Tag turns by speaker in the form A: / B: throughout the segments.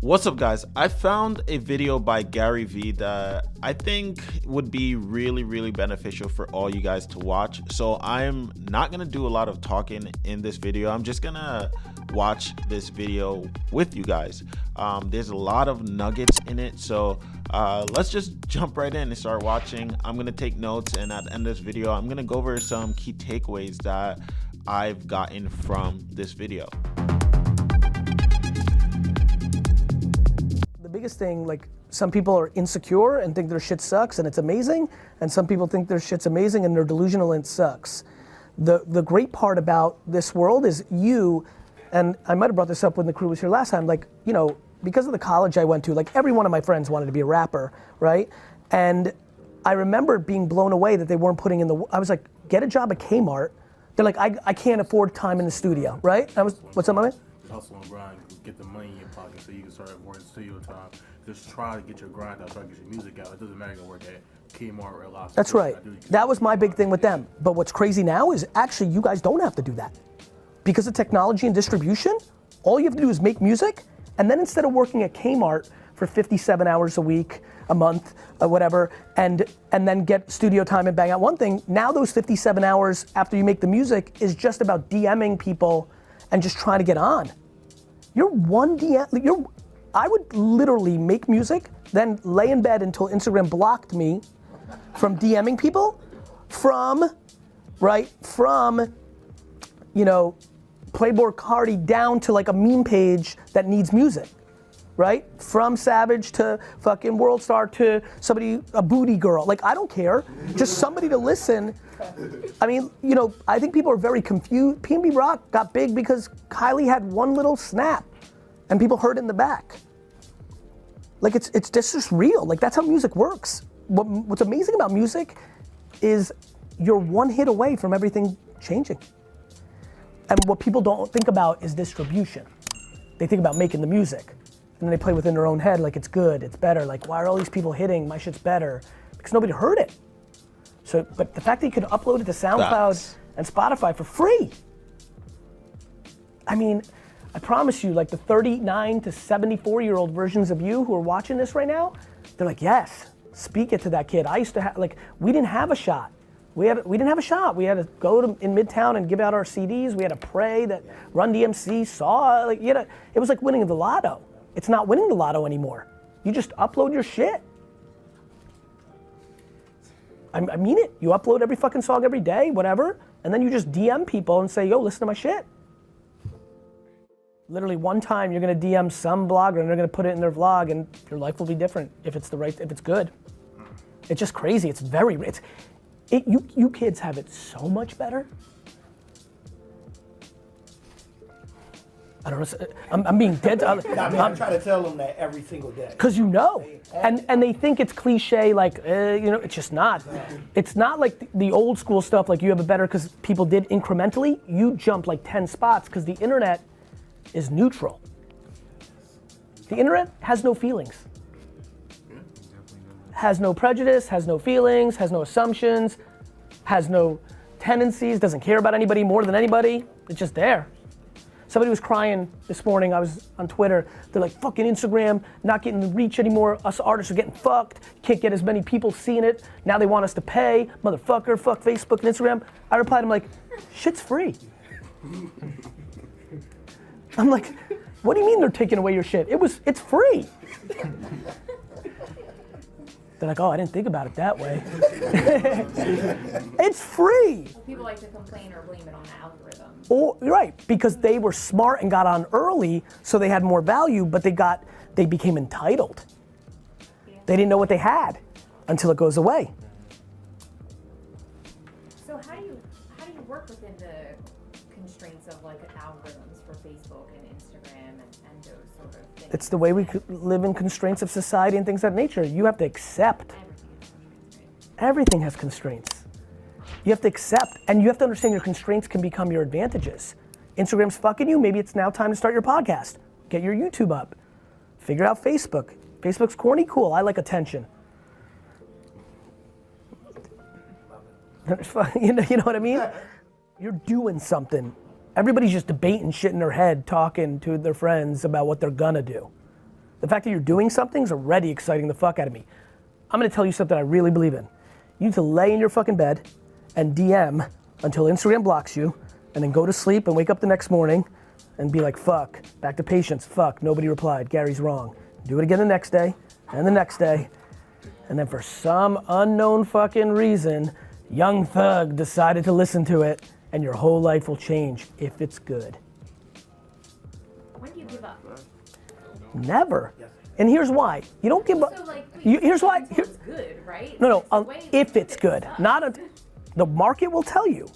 A: What's up, guys? I found a video by Gary Vee that I think would be really beneficial for all you guys to watch. So I'm not gonna do a lot of talking in this video. I'm just gonna watch this video with you guys. There's a lot of nuggets in it, so let's just jump right in and start watching. I'm gonna take notes, and at the end of this video, I'm gonna go over some key takeaways that I've gotten from this video.
B: Biggest thing, like, some people are insecure and think their shit sucks and it's amazing, and some people think their shit's amazing and they're delusional and it sucks. The great part about this world is you, and I might have brought this up when the crew was here last time, like, you know, because of the college I went to, like, every one of my friends wanted to be a rapper, right? And I remember being blown away that they weren't putting in the, I was like, get a job at Kmart. They're like, I can't afford time in the studio, right? What's up, my man?
C: Hustle and grind, get the money in your pocket so you can start working studio time. Just try to get your grind out, try to get your music out. It doesn't matter to work at Kmart or Lots.
B: That's right. That was my big thing with them. But what's crazy now is actually you guys don't have to do that. Because of technology and distribution, all you have to do is make music, and then instead of working at Kmart for 57 hours a week, a month, or whatever, and then get studio time and bang out one thing, now those 57 hours after you make the music is just about DMing people and just trying to get on. You're one DM, I would literally make music, then lay in bed until Instagram blocked me from DMing people, from, you know, Playboy Cardi down to like a meme page that needs music, right? From Savage to fucking World Star to somebody, a booty girl. Like, I don't care, just somebody to listen. I mean, you know, I think people are very confused. P&B Rock got big because Kylie had one little snap and people heard it in the back. Like, it's just real. Like, that's how music works. What's amazing about music is you're one hit away from everything changing. And what people don't think about is distribution. They think about making the music, and then they play within their own head like it's good, it's better. Like, why are all these people hitting? My shit's better. Because nobody heard it. So, but the fact that you could upload it to SoundCloud and Spotify for free. I mean, I promise you, like, the 39 to 74-year-old versions of you who are watching this right now, they're like, yes, speak it to that kid. I used to have, like, we didn't have a shot. We didn't have a shot. We had to go in Midtown and give out our CDs. We had to pray that Run DMC saw, like, you know, it was like winning the lotto. It's not winning the lotto anymore. You just upload your shit. I mean it. You upload every fucking song every day, whatever, and then you just DM people and say, yo, listen to my shit. Literally one time you're gonna DM some blogger and they're gonna put it in their vlog and your life will be different if it's if it's good. It's just crazy. It's very, you kids have it so much better. I don't know, I'm being dead.
D: I'm trying to tell them that every single day.
B: Cause you know, and they think it's cliche, like, you know, it's just not. It's not like the old school stuff, like you have it better cause people did incrementally. You jump like 10 spots cause the internet is neutral. The internet has no feelings. Has no prejudice, has no feelings, has no assumptions, has no tendencies, doesn't care about anybody more than anybody. It's just there. Somebody was crying this morning, I was on Twitter, they're like, fucking Instagram, not getting the reach anymore, us artists are getting fucked, can't get as many people seeing it, now they want us to pay, motherfucker, fuck Facebook and Instagram. I replied, I'm like, shit's free. I'm like, what do you mean they're taking away your shit? It's free. They're like, oh, I didn't think about it that way. It's free.
E: Well, people like to complain or blame it on the algorithm.
B: Oh, right, because they were smart and got on early, so they had more value, but they became entitled.
E: Yeah.
B: They didn't know what they had until it goes away.
E: So how do you work within the constraints of like algorithms for Facebook and Instagram and those sort of things?
B: It's the way we live in constraints of society and things of that nature. You have to accept. Everything has constraints. You have to accept, and you have to understand your constraints can become your advantages. Instagram's fucking you, maybe it's now time to start your podcast. Get your YouTube up. Figure out Facebook. Facebook's corny, cool, I like attention. You know what I mean? You're doing something. Everybody's just debating shit in their head, talking to their friends about what they're gonna do. The fact that you're doing something is already exciting the fuck out of me. I'm gonna tell you something I really believe in. You need to lay in your fucking bed and DM until Instagram blocks you, and then go to sleep and wake up the next morning and be like, fuck, back to patience, fuck, nobody replied, Gary's wrong. Do it again the next day, and the next day, and then for some unknown fucking reason, Young Thug decided to listen to it, and your whole life will change if it's good.
E: When do you give up?
B: Never. And here's why. You don't give up.
E: So like,
B: Here's why.
E: it's good, right?
B: No,
E: It's the way
B: if
E: that
B: it's good.
E: sucks.
B: Not the market will tell you.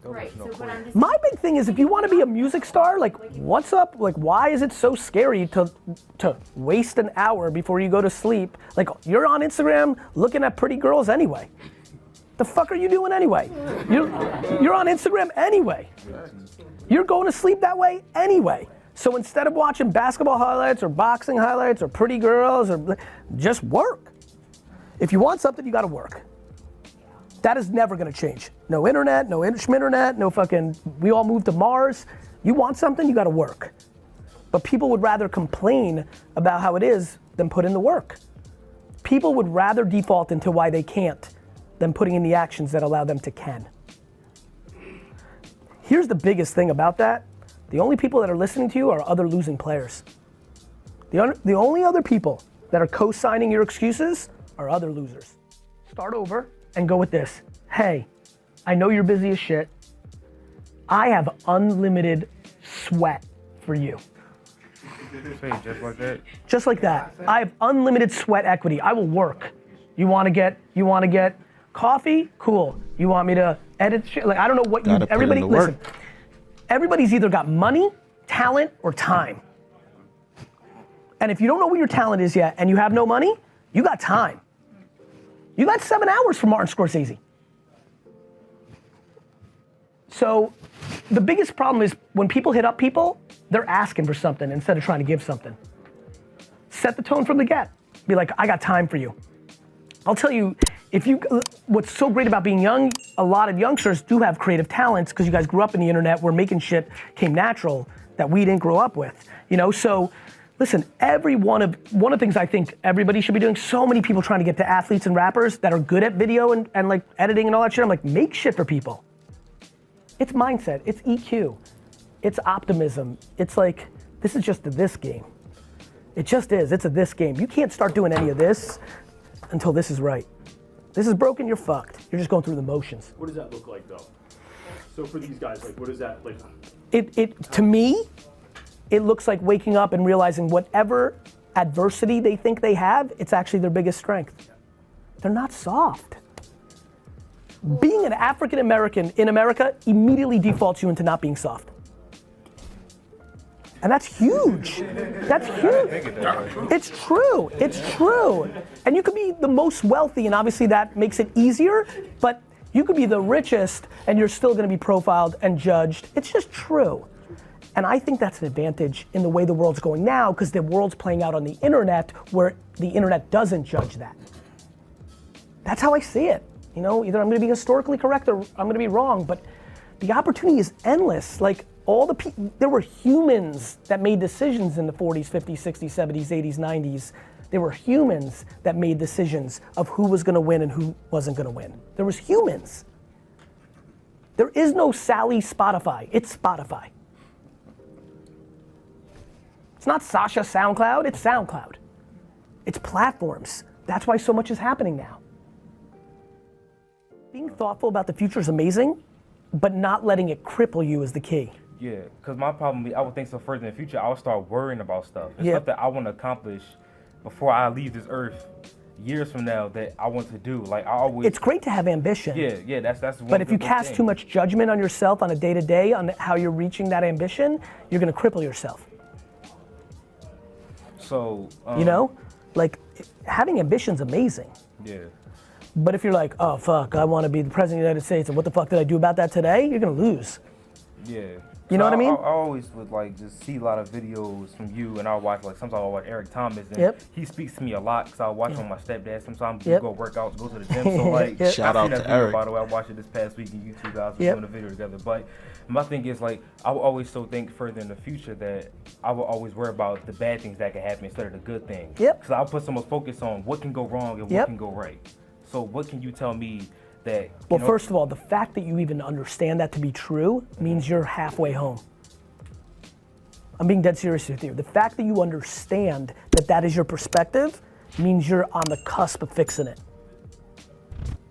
E: Right, so but I'm just
B: My big thing is if you want to be a music star, like what's up? Like why is it so scary to waste an hour before you go to sleep? Like you're on Instagram looking at pretty girls anyway. The fuck are you doing anyway? You're on Instagram anyway. You're going to sleep that way anyway. So instead of watching basketball highlights or boxing highlights or pretty girls or just work. If you want something, you gotta work. That is never gonna change. No internet, no internet, no fucking, we all moved to Mars. You want something, you gotta work. But people would rather complain about how it is than put in the work. People would rather default into why they can't than putting in the actions that allow them to can. Here's the biggest thing about that. The only people that are listening to you are other losing players. The only other people that are co-signing your excuses are other losers. Start over and go with this. Hey, I know you're busy as shit. I have unlimited sweat for you.
F: Just like that?
B: Just like that. I have unlimited sweat equity. I will work. You wanna get coffee? Cool. You want me to edit shit? Like, I don't know what you, everybody, listen. Everybody's either got money, talent, or time. And if you don't know what your talent is yet and you have no money, you got time. You got 7 hours from Martin Scorsese. So the biggest problem is when people hit up people, they're asking for something instead of trying to give something. Set the tone from the get. Be like, I got time for you. I'll tell you, what's so great about being young, a lot of youngsters do have creative talents because you guys grew up in the internet where making shit came natural that we didn't grow up with. You know, so listen, one of the things I think everybody should be doing, so many people trying to get to athletes and rappers that are good at video and like editing and all that shit. I'm like, make shit for people. It's mindset, it's EQ, it's optimism. It's like, this is just a this game. It just is, it's a this game. You can't start doing any of this until this is right. This is broken, you're fucked. You're just going through the motions.
G: What does that look like though? So for these guys, like what is that like?
B: To me, it looks like waking up and realizing whatever adversity they think they have, it's actually their biggest strength. They're not soft. Being an African American in America immediately defaults you into not being soft. And that's huge. That's huge. It's true. It's true. And you could be the most wealthy, and obviously that makes it easier, but you could be the richest and you're still gonna be profiled and judged. It's just true. And I think that's an advantage in the way the world's going now, because the world's playing out on the internet where the internet doesn't judge that. That's how I see it. You know, either I'm gonna be historically correct or I'm gonna be wrong, but the opportunity is endless. Like, there were humans that made decisions in the 40s, 50s, 60s, 70s, 80s, 90s. There were humans that made decisions of who was gonna win and who wasn't gonna win. There was humans. There is no Sally Spotify, it's Spotify. It's not Sasha SoundCloud, it's SoundCloud. It's platforms. That's why so much is happening now. Being thoughtful about the future is amazing, but not letting it cripple you is the key.
F: Yeah, because my problem, I would think so further in the future, I would start worrying about stuff. It's
B: Yeah.
F: stuff that I want to accomplish before I leave this earth years from now that I want to do. Like, I always...
B: It's great to have ambition.
F: Yeah, that's one
B: But if you
F: good
B: cast
F: thing.
B: too much judgment on yourself on a day-to-day on how you're reaching that ambition, you're gonna cripple yourself.
F: So,
B: You know? Like, having ambition's amazing.
F: Yeah.
B: But if you're like, oh fuck, I wanna be the president of the United States, and what the fuck did I do about that today? You're gonna lose.
F: Yeah.
B: You know what I mean?
F: I always would like just see a lot of videos from you, and I'll watch like sometimes I'll watch Eric Thomas, and
B: Yep.
F: he speaks to me a lot because I'll watch on my stepdad. Sometimes we
B: Yep.
F: go work out, go to the gym. So like,
B: Yep.
A: Shout
F: I
A: out
F: seen that
A: to
F: video,
A: Eric.
F: by the way. I watched it this past week, and you two guys were
B: Yep.
F: doing a video together. But my thing is like, I will always still think further in the future that I will always worry about the bad things that can happen instead of the good things.
B: Yep.
F: Because I'll put so much focus on what can go wrong and
B: Yep.
F: what can go right. So what can you tell me that?
B: Well, first of all, the fact that you even understand that to be true means you're halfway home. I'm being dead serious with you. The fact that you understand that that is your perspective means you're on the cusp of fixing it.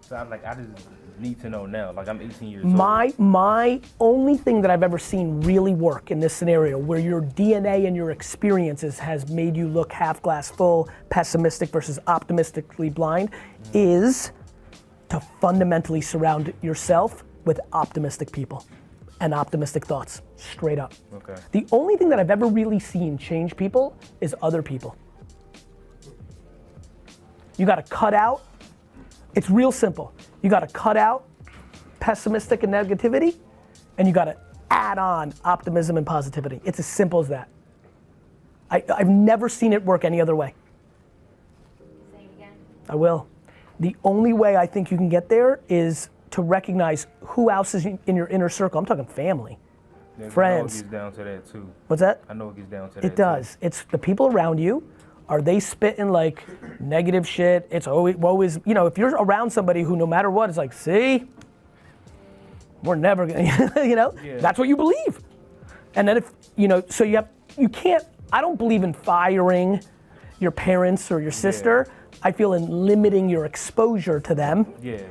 F: So I'm like, I just need to know now. Like I'm 18 years old.
B: My only thing that I've ever seen really work in this scenario where your DNA and your experiences has made you look half glass full, pessimistic versus optimistically blind, is to fundamentally surround yourself with optimistic people and optimistic thoughts, straight up.
F: Okay.
B: The only thing that I've ever really seen change people is other people. You gotta cut out, it's real simple. You gotta cut out pessimistic and negativity, and you gotta add on optimism and positivity. It's as simple as that. I've never seen it work any other way.
E: Say it again.
B: I will. The only way I think you can get there is to recognize who else is in your inner circle. I'm talking family,
F: Yeah,
B: friends.
F: I know it gets down to that too.
B: What's that?
F: I know it gets down to that.
B: It does. It's the people around you. Are they spitting like negative shit? It's always, you know, if you're around somebody who no matter what is like, see, we're never gonna, you know,
F: Yeah.
B: that's what you believe. And then if, you know, so you can't, I don't believe in firing your parents or your sister. I feel in limiting your exposure to them.
F: Yeah.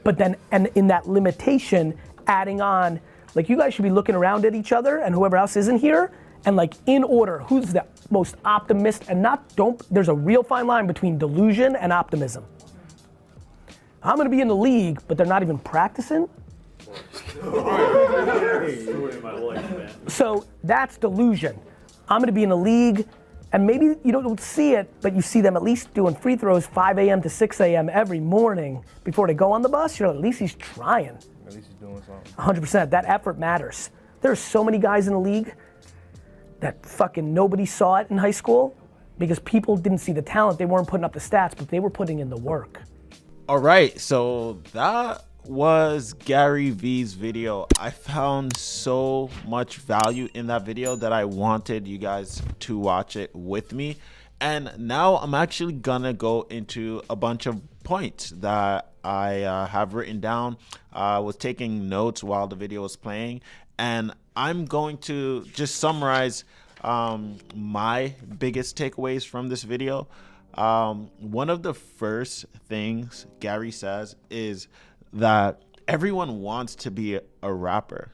B: But then, and in that limitation, adding on, like you guys should be looking around at each other and whoever else isn't here, and like in order, who's the most optimist and there's a real fine line between delusion and optimism. I'm gonna be in the league, but they're not even practicing.
G: Story of my life, man.
B: So that's delusion. I'm gonna be in the league, and maybe you don't see it, but you see them at least doing free throws 5 a.m. to 6 a.m. every morning before they go on the bus. You're like, at least he's trying.
F: At least he's doing something.
B: 100%, that effort matters. There's so many guys in the league that fucking nobody saw it in high school because people didn't see the talent. They weren't putting up the stats, but they were putting in the work.
A: All right, so that was Gary Vee's video. I found so much value in that video that I wanted you guys to watch it with me. And now I'm actually gonna go into a bunch of points that I have written down. I was taking notes while the video was playing, and I'm going to just summarize my biggest takeaways from this video. One of the first things Gary says is that everyone wants to be a rapper,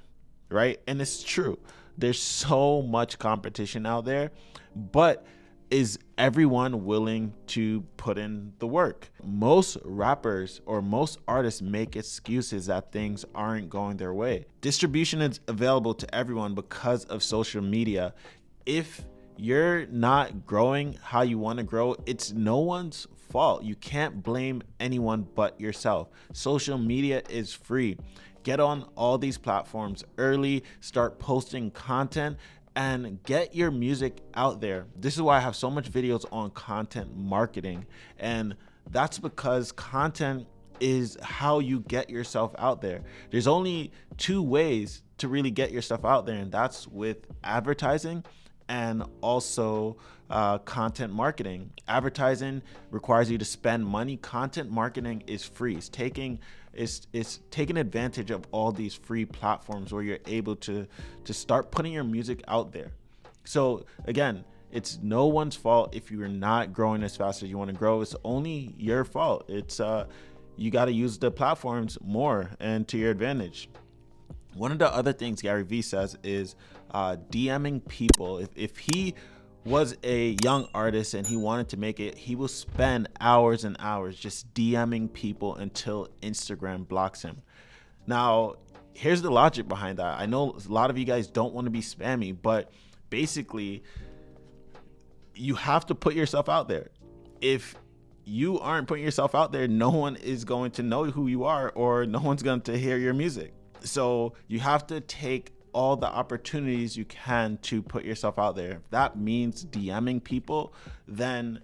A: right? And it's true. There's so much competition out there, but is everyone willing to put in the work? Most rappers or most artists make excuses that things aren't going their way. Distribution is available to everyone because of social media. If you're not growing how you want to grow, it's no one's fault. You can't blame anyone but yourself. Social media is free. Get on all these platforms early, start posting content, and get your music out there. This is why I have so much videos on content marketing, and that's because content is how you get yourself out there. There's only two ways to really get your stuff out there, and that's with advertising and also content marketing. Advertising requires you to spend money. Content marketing is free. It's taking advantage of all these free platforms where you're able to start putting your music out there. So again, it's no one's fault if you're not growing as fast as you want to grow. It's only your fault. It's you got to use the platforms more and to your advantage. One of the other things Gary Vee says is DMing people. If he was a young artist and he wanted to make it, he will spend hours and hours just DMing people until Instagram blocks him. Now, here's the logic behind that. I know a lot of you guys don't want to be spammy, but basically, you have to put yourself out there. If you aren't putting yourself out there, no one is going to know who you are, or no one's going to hear your music. So you have to take all the opportunities you can to put yourself out there. If that means DMing people, then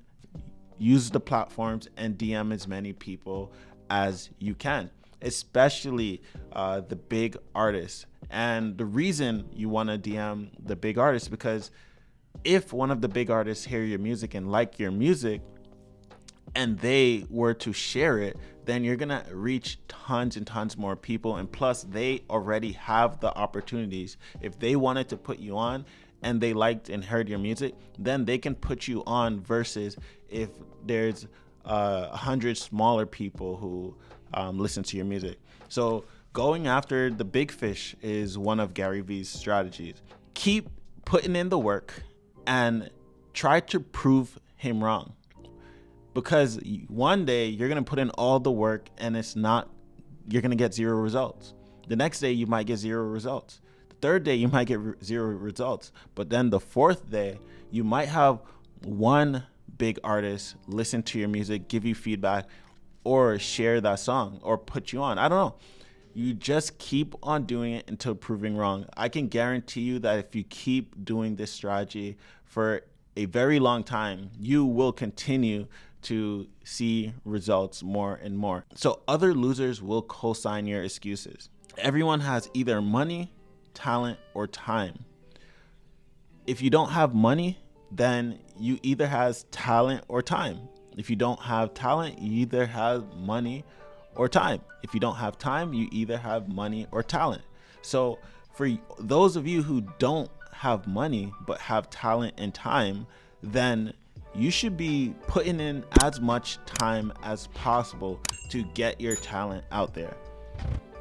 A: use the platforms and DM as many people as you can, especially the big artists. And the reason you want to DM the big artists, because if one of the big artists hear your music and like your music and they were to share it, then you're gonna reach tons and tons more people. And plus, they already have the opportunities. If they wanted to put you on and they liked and heard your music, then they can put you on, versus if there's 100 smaller people who listen to your music. So going after the big fish is one of Gary Vee's strategies. Keep putting in the work and try to prove him wrong, because one day you're going to put in all the work and you're going to get 0 results. The next day you might get 0 results. The third day you might get 0 results. But then the fourth day you might have one big artist listen to your music, give you feedback, or share that song or put you on. I don't know. You just keep on doing it until proving wrong. I can guarantee you that if you keep doing this strategy for a very long time, you will continue to see results more and more. So other losers will co-sign your excuses. Everyone has either money, talent, or time. If you don't have money, then you either has talent or time. If you don't have talent, you either have money or time. If you don't have time, you either have money or talent. So for those of you who don't have money but have talent and time, then you should be putting in as much time as possible to get your talent out there.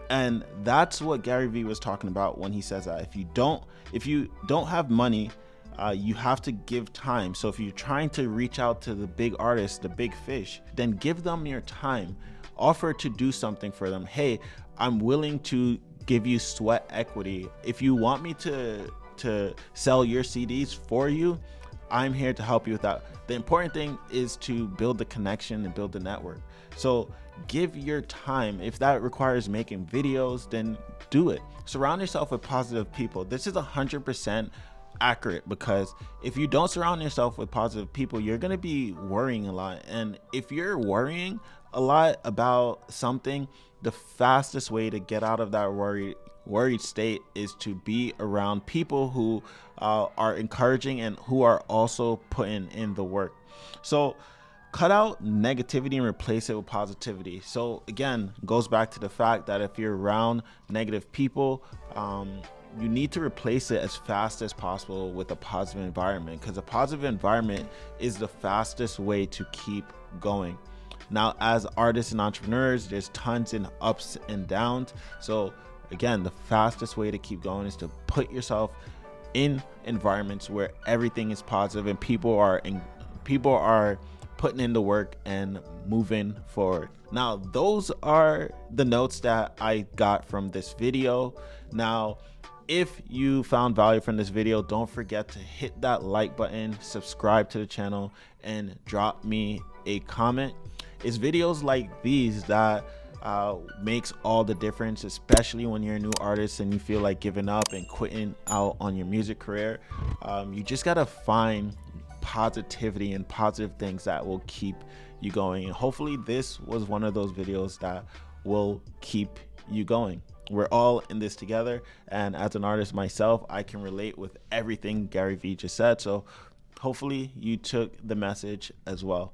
A: And that's what Gary Vee was talking about when he says that if you don't have money, you have to give time. So if you're trying to reach out to the big artists, the big fish, then give them your time. Offer to do something for them. Hey, I'm willing to give you sweat equity. If you want me to sell your CDs for you, I'm here to help you with that. The important thing is to build the connection and build the network. So give your time. If that requires making videos, then do it. Surround yourself with positive people. This is 100% accurate, because if you don't surround yourself with positive people, you're going to be worrying a lot. And if you're worrying a lot about something, the fastest way to get out of that worried state is to be around people who are encouraging and who are also putting in the work. So cut out negativity and replace it with positivity. So again, goes back to the fact that if you're around negative people, you need to replace it as fast as possible with a positive environment, because a positive environment is the fastest way to keep going. Now, as artists and entrepreneurs, there's tons of ups and downs. So again, the fastest way to keep going is to put yourself in environments where everything is positive and people are putting in the work and moving forward. Now, those are the notes that I got from this video. Now, if you found value from this video, don't forget to hit that like button, subscribe to the channel, and drop me a comment. It's videos like these that makes all the difference, especially when you're a new artist and you feel like giving up and quitting out on your music career. You just gotta find positivity and positive things that will keep you going. And hopefully this was one of those videos that will keep you going. We're all in this together, and as an artist myself, I can relate with everything Gary Vee just said. So hopefully you took the message as well.